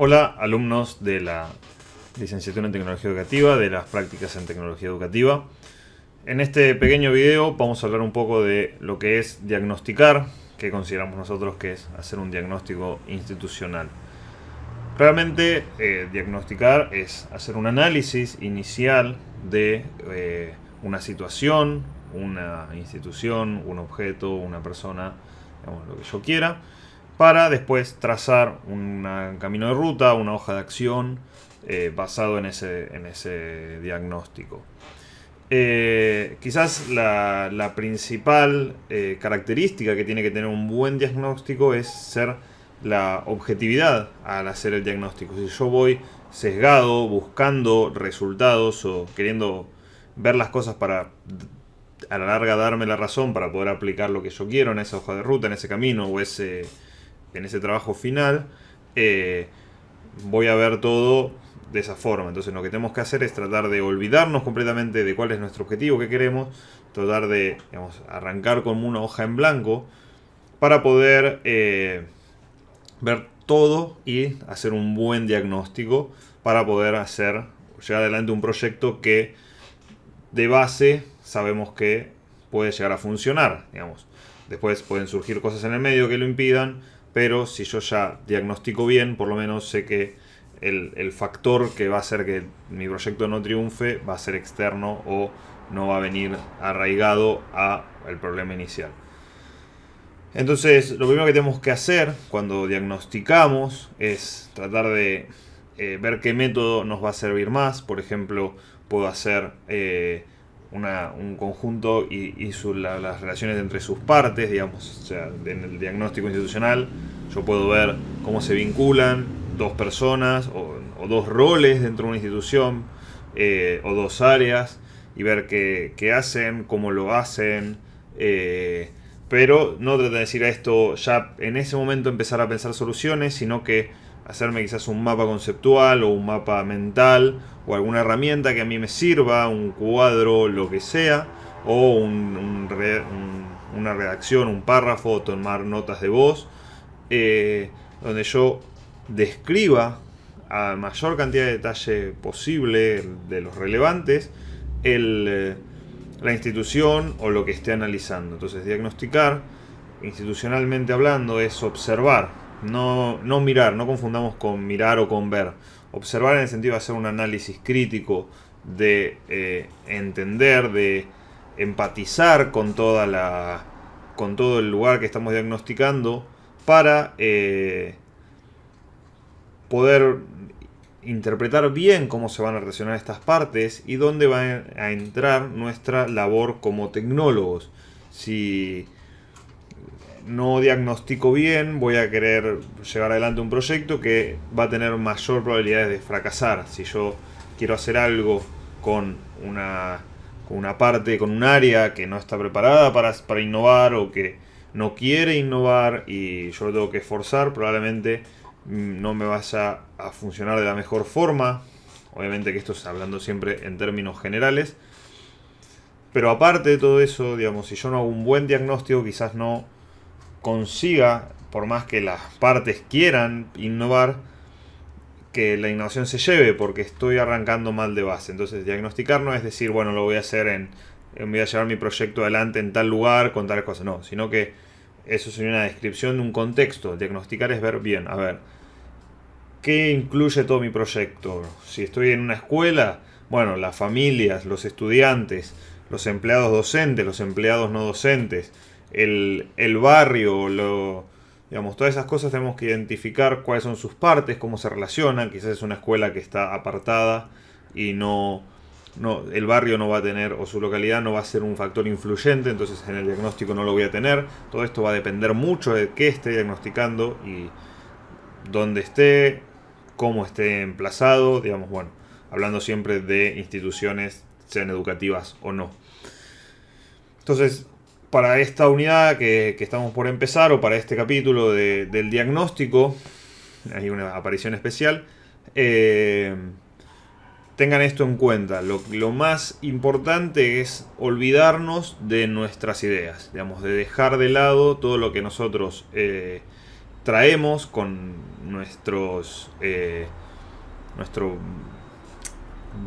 Hola, alumnos de la licenciatura en Tecnología Educativa, de las prácticas en Tecnología Educativa. En este pequeño video vamos a hablar un poco de lo que es diagnosticar, que consideramos nosotros que es hacer un diagnóstico institucional. Realmente, diagnosticar es hacer un análisis inicial de una situación, una institución, un objeto, una persona, digamos, lo que yo quiera, para después trazar un camino de ruta, una hoja de acción basado en ese diagnóstico. Quizás la principal característica que tiene que tener un buen diagnóstico es ser la objetividad al hacer el diagnóstico. Si yo voy sesgado, buscando resultados o queriendo ver las cosas para a la larga darme la razón para poder aplicar lo que yo quiero en esa hoja de ruta, en ese camino o en ese trabajo final, voy a ver todo de esa forma. Entonces lo que tenemos que hacer es tratar de olvidarnos completamente de cuál es nuestro objetivo que queremos, tratar de, digamos, arrancar con una hoja en blanco para poder ver todo y hacer un buen diagnóstico para poder llevar adelante un proyecto que de base sabemos que puede llegar a funcionar, digamos. Después pueden surgir cosas en el medio que lo impidan, pero si yo ya diagnostico bien, por lo menos sé que el factor que va a hacer que mi proyecto no triunfe va a ser externo o no va a venir arraigado al problema inicial. Entonces, lo primero que tenemos que hacer cuando diagnosticamos es tratar de ver qué método nos va a servir más. Por ejemplo, puedo hacer un conjunto y las relaciones entre sus partes, digamos. O sea, en el diagnóstico institucional yo puedo ver cómo se vinculan dos personas o dos roles dentro de una institución o dos áreas y ver qué hacen, cómo lo hacen. Pero no tratar de decir a esto ya en ese momento empezar a pensar soluciones, sino que hacerme quizás un mapa conceptual o un mapa mental o alguna herramienta que a mí me sirva, un cuadro, lo que sea, o una redacción, un párrafo, tomar notas de voz, donde yo describa a mayor cantidad de detalle posible de los relevantes la institución o lo que esté analizando. Entonces, diagnosticar, institucionalmente hablando, es observar, no mirar, no confundamos con mirar o con ver. Observar en el sentido de hacer un análisis crítico, de entender, de empatizar con todo el lugar que estamos diagnosticando para poder interpretar bien cómo se van a relacionar estas partes y dónde va a entrar nuestra labor como tecnólogos. Si no diagnostico bien, voy a querer llevar adelante un proyecto que va a tener mayor probabilidades de fracasar. Si yo quiero hacer algo con una parte, con un área que no está preparada para innovar o que no quiere innovar y yo lo tengo que esforzar, probablemente no me vaya a funcionar de la mejor forma. Obviamente que esto es hablando siempre en términos generales. Pero aparte de todo eso, digamos, si yo no hago un buen diagnóstico, quizás no consiga, por más que las partes quieran innovar, que la innovación se lleve, porque estoy arrancando mal de base. Entonces, diagnosticar no es decir, bueno, lo voy a hacer voy a llevar mi proyecto adelante en tal lugar, con tales cosas. No, sino que eso sería una descripción de un contexto. Diagnosticar es ver bien, a ver, ¿qué incluye todo mi proyecto? Si estoy en una escuela, bueno, las familias, los estudiantes, los empleados docentes, los empleados no docentes, el barrio, digamos, todas esas cosas tenemos que identificar cuáles son sus partes, cómo se relacionan. Quizás es una escuela que está apartada y el barrio no va a tener, o su localidad no va a ser un factor influyente, entonces en el diagnóstico no lo voy a tener. Todo esto va a depender mucho de qué esté diagnosticando y dónde esté, cómo esté emplazado, digamos, bueno, hablando siempre de instituciones, sean educativas o no. Entonces, para esta unidad que estamos por empezar, o para este capítulo del diagnóstico, hay una aparición especial, tengan esto en cuenta. Lo más importante es olvidarnos de nuestras ideas, digamos, de dejar de lado todo lo que nosotros traemos con nuestro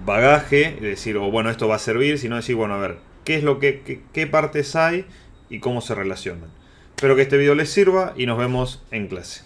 bagaje, de decir, o bueno, esto va a servir, sino decir, bueno, a ver, qué partes hay y cómo se relacionan. Espero que este video les sirva y nos vemos en clase.